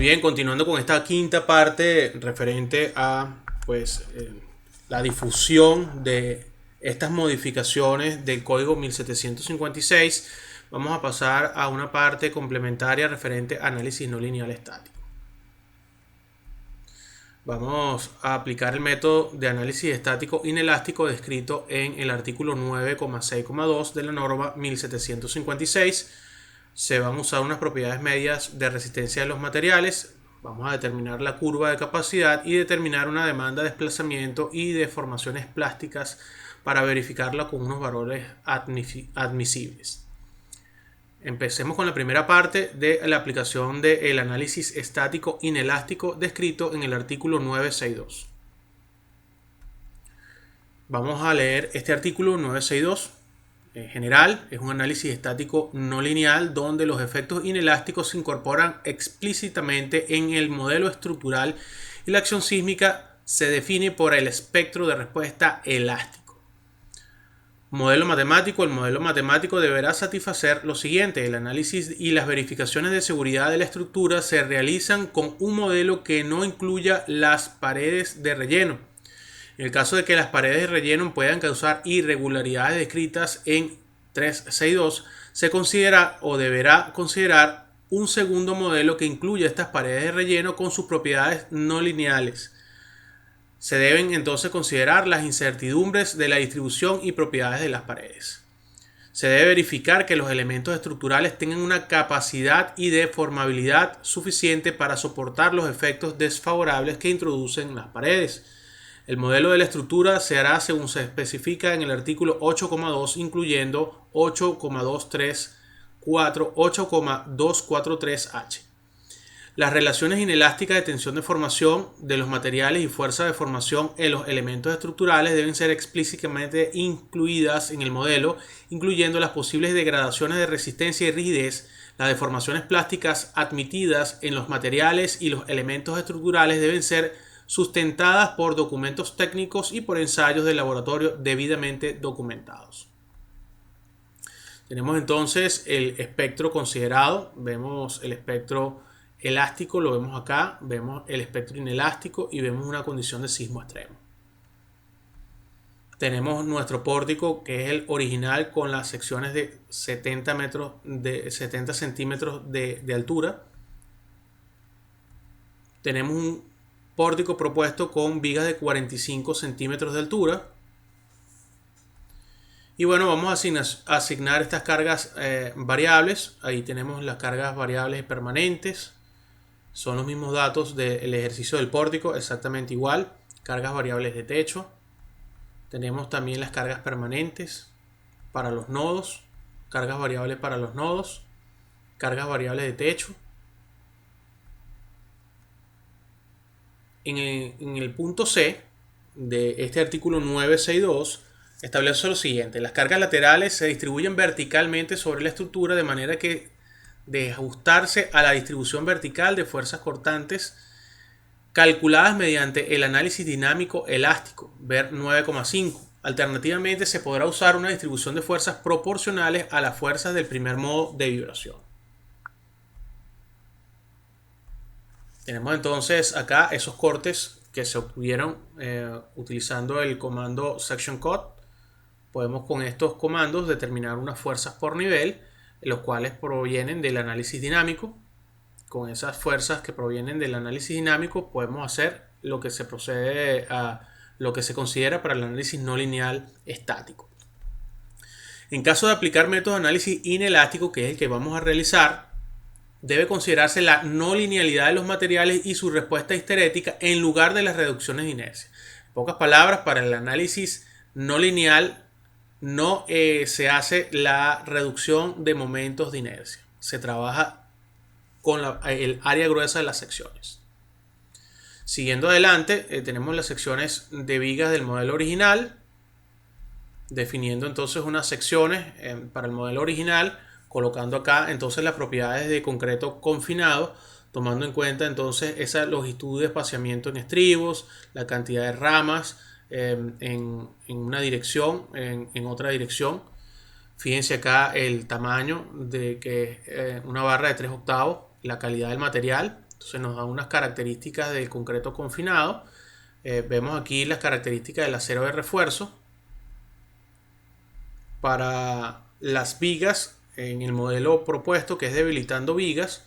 Muy bien, continuando con esta quinta parte referente a la difusión de estas modificaciones del código 1756, vamos a pasar a una parte complementaria referente a análisis no lineal estático. Vamos a aplicar el método de análisis estático inelástico descrito en el artículo 9,6,2 de la norma 1756. Se van a usar unas propiedades medias de resistencia de los materiales. Vamos a determinar la curva de capacidad y determinar una demanda de desplazamiento y deformaciones plásticas para verificarla con unos valores admisibles. Empecemos con la primera parte de la aplicación del análisis estático inelástico descrito en el artículo 962. Vamos a leer este artículo 962. En general, es un análisis estático no lineal donde los efectos inelásticos se incorporan explícitamente en el modelo estructural y la acción sísmica se define por el espectro de respuesta elástico. Modelo matemático. El modelo matemático deberá satisfacer lo siguiente: el análisis y las verificaciones de seguridad de la estructura se realizan con un modelo que no incluya las paredes de relleno. En el caso de que las paredes de relleno puedan causar irregularidades descritas en 362, se considera o deberá considerar un segundo modelo que incluya estas paredes de relleno con sus propiedades no lineales. Se deben entonces considerar las incertidumbres de la distribución y propiedades de las paredes. Se debe verificar que los elementos estructurales tengan una capacidad y deformabilidad suficiente para soportar los efectos desfavorables que introducen las paredes. El modelo de la estructura se hará según se especifica en el artículo 8,2, incluyendo 8,234, 8,243H. Las relaciones inelásticas de tensión de formación de los materiales y fuerza de formación en los elementos estructurales deben ser explícitamente incluidas en el modelo, incluyendo las posibles degradaciones de resistencia y rigidez. Las deformaciones plásticas admitidas en los materiales y los elementos estructurales deben ser sustentadas por documentos técnicos y por ensayos de laboratorio debidamente documentados. Tenemos entonces el espectro considerado. Vemos el espectro elástico, lo vemos acá, vemos el espectro inelástico y vemos una condición de sismo extremo. Tenemos nuestro pórtico, que es el original, con las secciones de 70 centímetros de altura. Tenemos un pórtico propuesto con vigas de 45 centímetros de altura. Y bueno, vamos a asignar estas cargas variables. Ahí tenemos las cargas variables permanentes. Son los mismos datos del ejercicio del pórtico, exactamente igual. Cargas variables de techo. Tenemos también las cargas permanentes para los nodos. Cargas variables para los nodos. Cargas variables de techo. En el punto C de este artículo 962 establece lo siguiente: las cargas laterales se distribuyen verticalmente sobre la estructura de manera que de ajustarse a la distribución vertical de fuerzas cortantes calculadas mediante el análisis dinámico elástico, ver 9,5. Alternativamente, se podrá usar una distribución de fuerzas proporcionales a las fuerzas del primer modo de vibración. Tenemos entonces acá esos cortes que se obtuvieron utilizando el comando section cut. Podemos con estos comandos determinar unas fuerzas por nivel, los cuales provienen del análisis dinámico. Con esas fuerzas que provienen del análisis dinámico podemos hacer lo que se procede a lo que se considera para el análisis no lineal estático. En caso de aplicar métodos de análisis inelástico, que es el que vamos a realizar, debe considerarse la no linealidad de los materiales y su respuesta histerética en lugar de las reducciones de inercia. En pocas palabras, para el análisis no lineal no se hace la reducción de momentos de inercia. Se trabaja con el área gruesa de las secciones. Siguiendo adelante, tenemos las secciones de vigas del modelo original, definiendo entonces unas secciones para el modelo original, colocando acá entonces las propiedades de concreto confinado, tomando en cuenta entonces esa longitud de espaciamiento en estribos, la cantidad de ramas en una dirección, en otra dirección. Fíjense acá el tamaño de que una barra de 3 octavos, la calidad del material, Entonces nos da unas características del concreto confinado. Vemos aquí las características del acero de refuerzo. Para las vigas, en el modelo propuesto, que es debilitando vigas,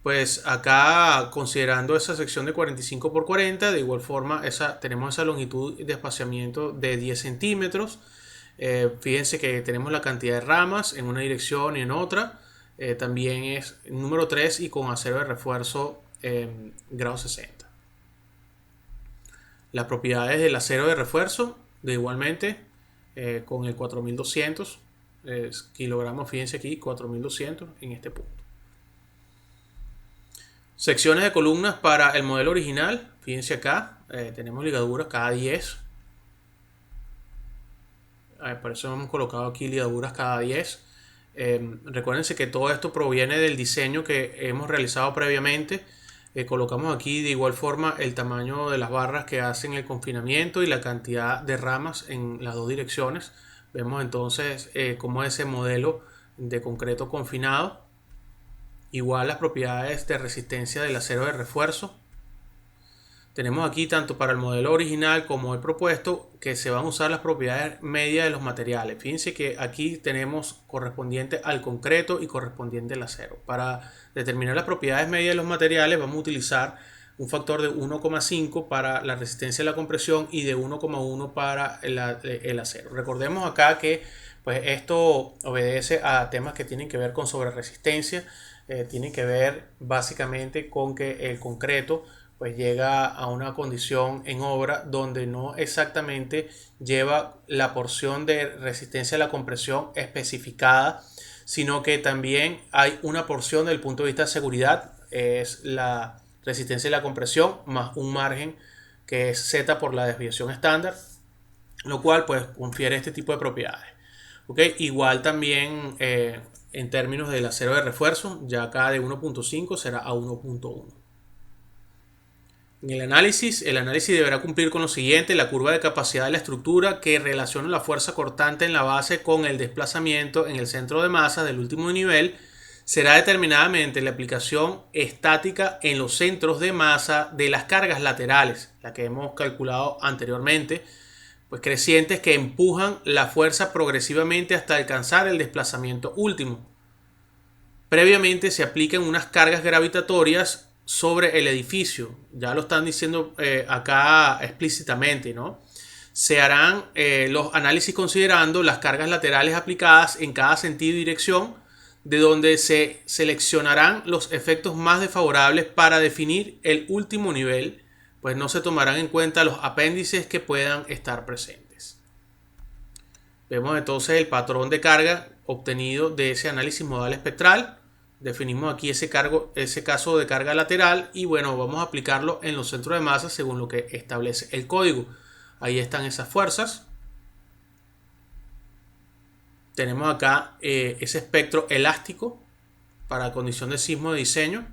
pues acá, considerando esa sección de 45 por 40, de igual forma tenemos esa longitud de espaciamiento de 10 centímetros. Fíjense que tenemos la cantidad de ramas en una dirección y en otra. También es número 3 y con acero de refuerzo grado 60. Las propiedades del acero de refuerzo, de igualmente, con el 4200 kilogramos, fíjense aquí, 4200 en este punto. Secciones de columnas para el modelo original, fíjense acá, tenemos ligaduras cada 10. Por eso hemos colocado aquí ligaduras cada 10. Recuérdense que todo esto proviene del diseño que hemos realizado previamente. Colocamos aquí de igual forma el tamaño de las barras que hacen el confinamiento y la cantidad de ramas en las dos direcciones. Vemos entonces cómo es ese modelo de concreto confinado. Igual las propiedades de resistencia del acero de refuerzo. Tenemos aquí tanto para el modelo original como el propuesto que se van a usar las propiedades medias de los materiales. Fíjense que aquí tenemos correspondiente al concreto y correspondiente al acero. Para determinar las propiedades medias de los materiales vamos a utilizar un factor de 1,5 para la resistencia a la compresión y de 1,1 para el acero. Recordemos acá que pues esto obedece a temas que tienen que ver con sobreresistencia. Tienen que ver básicamente con que el concreto pues llega a una condición en obra donde no exactamente lleva la porción de resistencia a la compresión especificada, sino que también hay una porción desde el punto de vista de seguridad, es la resistencia a la compresión más un margen que es Z por la desviación estándar, lo cual pues confiere este tipo de propiedades. ¿Okay? Igual también en términos del acero de refuerzo, ya acá de 1.5 será a 1.1. En el análisis deberá cumplir con lo siguiente: la curva de capacidad de la estructura que relaciona la fuerza cortante en la base con el desplazamiento en el centro de masa del último nivel será determinada mediante la aplicación estática en los centros de masa de las cargas laterales, la que hemos calculado anteriormente, pues crecientes que empujan la fuerza progresivamente hasta alcanzar el desplazamiento último. Previamente se aplican unas cargas gravitatorias sobre el edificio, ya lo están diciendo acá explícitamente, ¿no? Se harán los análisis considerando las cargas laterales aplicadas en cada sentido y dirección, de donde se seleccionarán los efectos más desfavorables para definir el último nivel, pues no se tomarán en cuenta los apéndices que puedan estar presentes. Vemos entonces el patrón de carga obtenido de ese análisis modal espectral. Definimos aquí ese caso de carga lateral y bueno, vamos a aplicarlo en los centros de masa según lo que establece el código. Ahí están esas fuerzas. Tenemos acá ese espectro elástico para condición de sismo de diseño.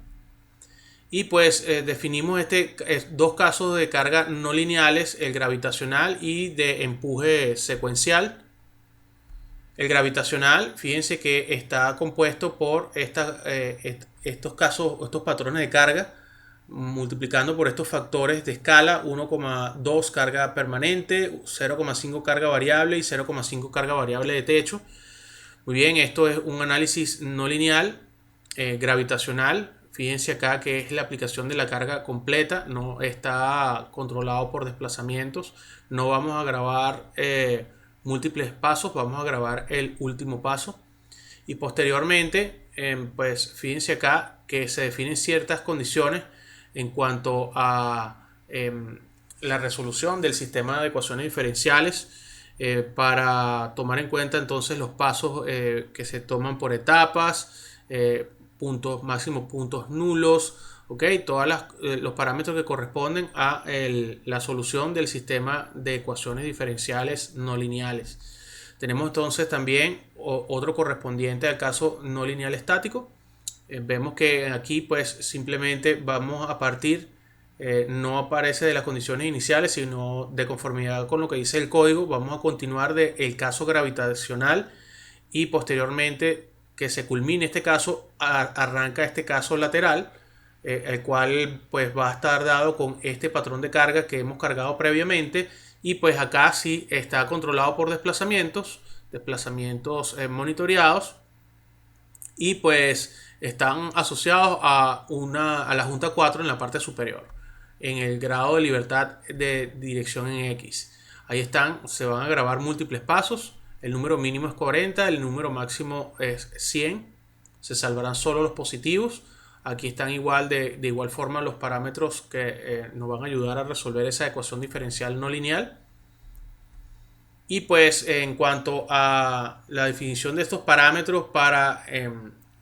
Y pues definimos dos casos de carga no lineales, el gravitacional y de empuje secuencial. El gravitacional, fíjense que está compuesto por estos patrones de carga, multiplicando por estos factores de escala: 1,2 carga permanente, 0,5 carga variable y 0,5 carga variable de techo. Muy bien, esto es un análisis no lineal gravitacional. Fíjense acá que es la aplicación de la carga completa, no está controlado por desplazamientos. No vamos a grabar múltiples pasos, vamos a grabar el último paso. Y posteriormente, pues fíjense acá que se definen ciertas condiciones en cuanto a la resolución del sistema de ecuaciones diferenciales para tomar en cuenta entonces los pasos que se toman por etapas, puntos máximos, puntos nulos, ¿okay? Todos los parámetros que corresponden a la solución del sistema de ecuaciones diferenciales no lineales. Tenemos entonces también otro correspondiente al caso no lineal estático. Vemos que aquí pues simplemente vamos a partir, no aparece de las condiciones iniciales, sino de conformidad con lo que dice el código. Vamos a continuar del caso gravitacional y posteriormente que se culmine este caso, arranca este caso lateral, el cual pues va a estar dado con este patrón de carga que hemos cargado previamente, y pues acá sí está controlado por desplazamientos monitoreados, y pues están asociados a la junta 4 en la parte superior, en el grado de libertad de dirección en X. Ahí están, se van a grabar múltiples pasos. El número mínimo es 40, el número máximo es 100. Se salvarán solo los positivos. Aquí están de igual forma los parámetros que nos van a ayudar a resolver esa ecuación diferencial no lineal. Y pues en cuanto a la definición de estos parámetros para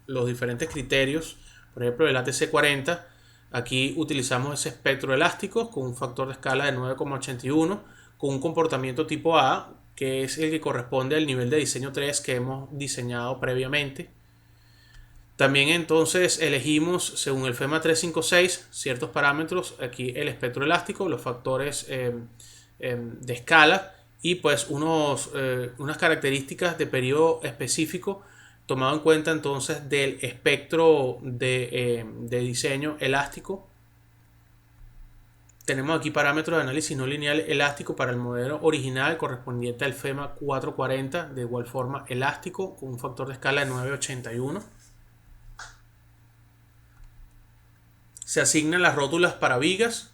los diferentes criterios, por ejemplo el ATC40, aquí utilizamos ese espectro elástico con un factor de escala de 9,81, con un comportamiento tipo A, que es el que corresponde al nivel de diseño 3 que hemos diseñado previamente. También entonces elegimos, según el FEMA 356, ciertos parámetros, aquí el espectro elástico, los factores de escala, y pues unas características de periodo específico, tomado en cuenta entonces del espectro de diseño elástico. Tenemos aquí parámetros de análisis no lineal elástico para el modelo original correspondiente al FEMA 440, de igual forma elástico, con un factor de escala de 9,81. Se asignan las rótulas para vigas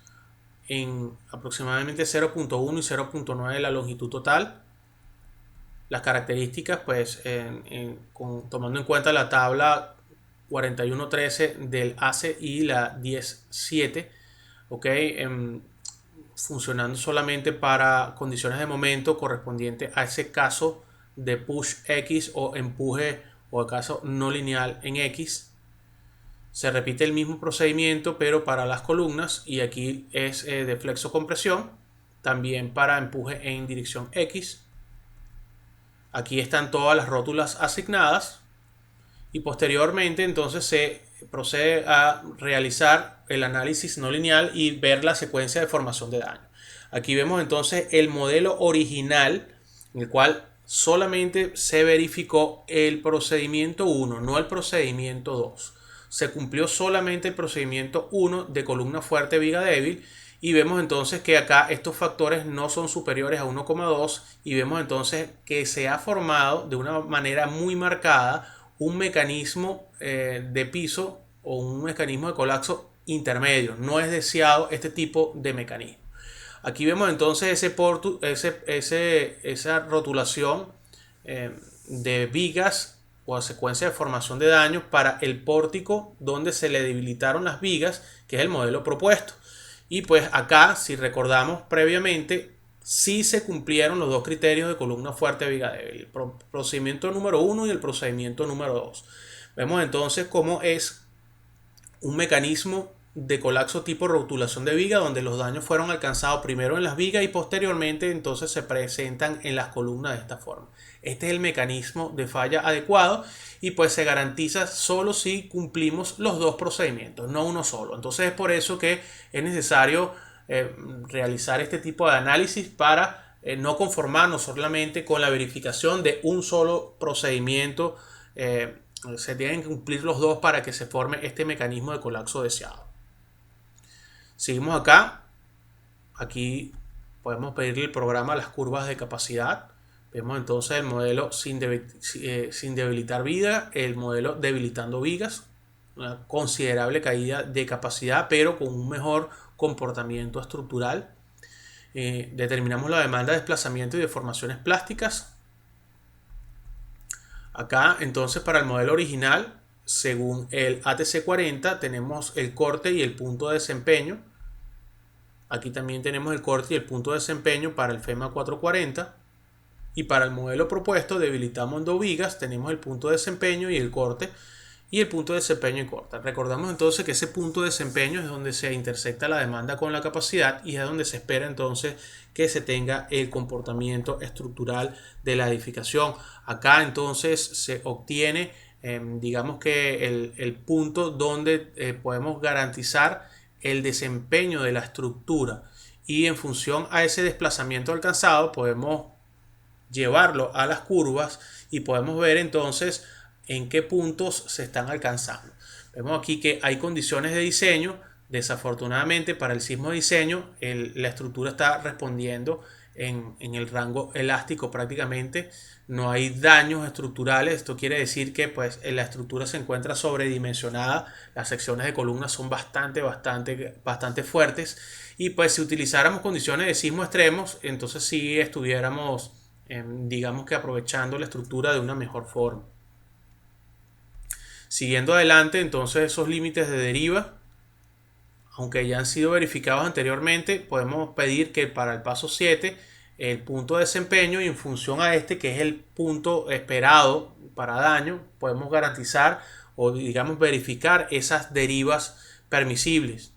en aproximadamente 0.1 y 0.9 de la longitud total. Las características, pues tomando en cuenta la tabla 4113 del ACE y la 107, funcionando solamente para condiciones de momento correspondiente a ese caso de push X o empuje o caso no lineal en X. Se repite el mismo procedimiento pero para las columnas, y aquí es de flexo compresión, también para empuje en dirección X. Aquí están todas las rótulas asignadas, y posteriormente entonces se procede a realizar el análisis no lineal y ver la secuencia de formación de daño. Aquí vemos entonces el modelo original, en el cual solamente se verificó el procedimiento 1, no el procedimiento 2. Se cumplió solamente el procedimiento 1 de columna fuerte, viga débil, y vemos entonces que acá estos factores no son superiores a 1,2, y vemos entonces que se ha formado de una manera muy marcada un mecanismo de piso o un mecanismo de colapso intermedio. No es deseado este tipo de mecanismo. Aquí vemos entonces esa rotulación de vigas o secuencia de formación de daños para el pórtico donde se le debilitaron las vigas, que es el modelo propuesto. Y pues acá, si recordamos previamente, sí se cumplieron los dos criterios de columna fuerte, viga débil, el procedimiento número 1 y el procedimiento número 2. Vemos entonces cómo es un mecanismo de colapso tipo rotulación de viga, donde los daños fueron alcanzados primero en las vigas y posteriormente entonces se presentan en las columnas de esta forma. Este es el mecanismo de falla adecuado, y pues se garantiza solo si cumplimos los dos procedimientos, no uno solo. Entonces es por eso que es necesario realizar este tipo de análisis para no conformarnos solamente con la verificación de un solo procedimiento. Se tienen que cumplir los dos para que se forme este mecanismo de colapso deseado. Seguimos acá. Aquí podemos pedirle el programa a las curvas de capacidad. Vemos entonces el modelo sin debilitar viga, el modelo debilitando vigas, una considerable caída de capacidad pero con un mejor comportamiento estructural. Determinamos la demanda de desplazamiento y deformaciones plásticas. Acá entonces para el modelo original, según el ATC40, tenemos el corte y el punto de desempeño. Aquí también tenemos el corte y el punto de desempeño para el FEMA 440. Y para el modelo propuesto debilitamos en dos vigas, tenemos el punto de desempeño y el corte, y el punto de desempeño y corte. Recordamos entonces que ese punto de desempeño es donde se intersecta la demanda con la capacidad, y es donde se espera entonces que se tenga el comportamiento estructural de la edificación. Acá entonces se obtiene digamos que el punto donde podemos garantizar el desempeño de la estructura, y en función a ese desplazamiento alcanzado podemos llevarlo a las curvas y podemos ver entonces en qué puntos se están alcanzando. Vemos aquí que hay condiciones de diseño. Desafortunadamente para el sismo de diseño la estructura está respondiendo en el rango elástico prácticamente. No hay daños estructurales. Esto quiere decir que pues la estructura se encuentra sobredimensionada. Las secciones de columnas son bastante fuertes. Y pues si utilizáramos condiciones de sismo extremos, entonces sí estuviéramos digamos que aprovechando la estructura de una mejor forma. Siguiendo adelante, entonces esos límites de deriva, aunque ya han sido verificados anteriormente, podemos pedir que para el paso 7 el punto de desempeño, y en función a este, que es el punto esperado para daño, podemos garantizar o digamos verificar esas derivas permisibles.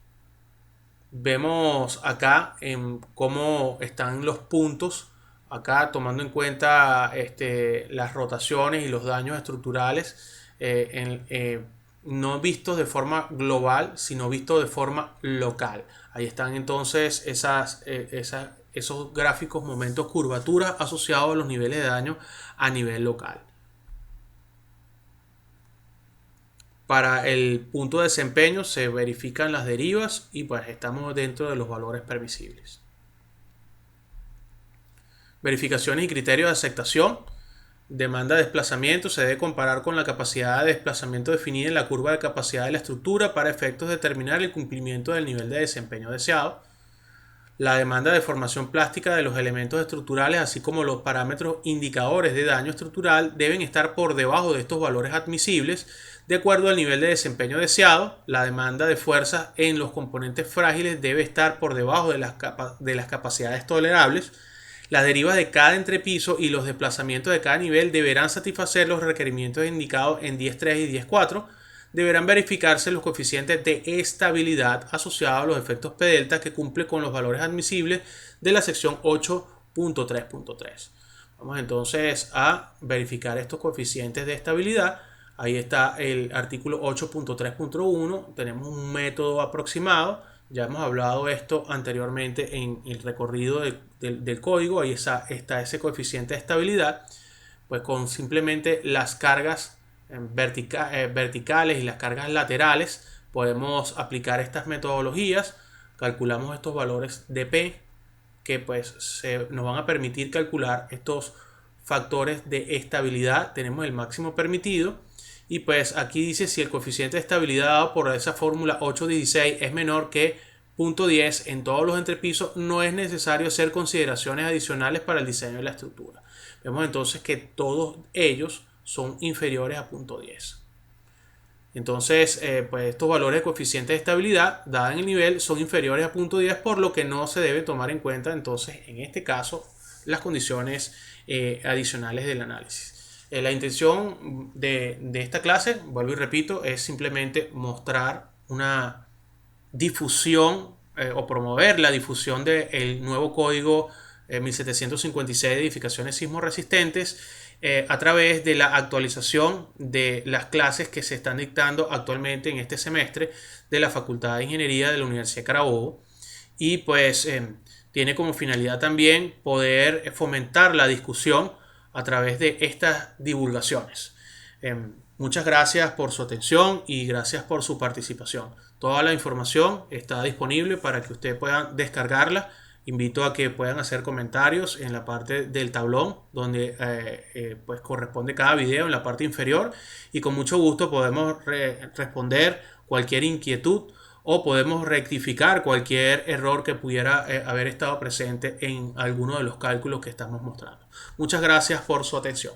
Vemos acá cómo están los puntos, acá tomando en cuenta las rotaciones y los daños estructurales, no vistos de forma global, sino vistos de forma local. Ahí están entonces esos gráficos, momentos, curvaturas asociados a los niveles de daño a nivel local. Para el punto de desempeño se verifican las derivas y pues estamos dentro de los valores permisibles. Verificaciones y criterios de aceptación. Demanda de desplazamiento se debe comparar con la capacidad de desplazamiento definida en la curva de capacidad de la estructura para efectos de determinar el cumplimiento del nivel de desempeño deseado. La demanda de deformación plástica de los elementos estructurales, así como los parámetros indicadores de daño estructural, deben estar por debajo de estos valores admisibles de acuerdo al nivel de desempeño deseado. La demanda de fuerza en los componentes frágiles debe estar por debajo de las capacidades tolerables. Las derivas de cada entrepiso y los desplazamientos de cada nivel deberán satisfacer los requerimientos indicados en 10.3 y 10.4. Deberán verificarse los coeficientes de estabilidad asociados a los efectos P delta que cumplen con los valores admisibles de la sección 8.3.3. Vamos entonces a verificar estos coeficientes de estabilidad. Ahí está el artículo 8.3.1. Tenemos un método aproximado. Ya hemos hablado esto anteriormente en el recorrido del código. Ahí está ese coeficiente de estabilidad. Pues con simplemente las cargas verticales y las cargas laterales podemos aplicar estas metodologías. Calculamos estos valores de P que pues nos van a permitir calcular estos factores de estabilidad. Tenemos el máximo permitido. Y pues aquí dice si el coeficiente de estabilidad dado por esa fórmula 8.16 es menor que 0.10 en todos los entrepisos, no es necesario hacer consideraciones adicionales para el diseño de la estructura. Vemos entonces que todos ellos son inferiores a 0.10. Entonces, pues estos valores de coeficiente de estabilidad, dada en el nivel, son inferiores a 0.10, por lo que no se debe tomar en cuenta entonces, en este caso, las condiciones adicionales del análisis. La intención de esta clase, vuelvo y repito, es simplemente mostrar una difusión o promover la difusión del nuevo código 1756 de edificaciones sismo resistentes a través de la actualización de las clases que se están dictando actualmente en este semestre de la Facultad de Ingeniería de la Universidad de Carabobo. Y pues tiene como finalidad también poder fomentar la discusión a través de estas divulgaciones. Muchas gracias por su atención y gracias por su participación. Toda la información está disponible para que ustedes puedan descargarla. Invito a que puedan hacer comentarios en la parte del tablón donde pues corresponde cada video, en la parte inferior, y con mucho gusto podemos responder cualquier inquietud o podemos rectificar cualquier error que pudiera haber estado presente en alguno de los cálculos que estamos mostrando. Muchas gracias por su atención.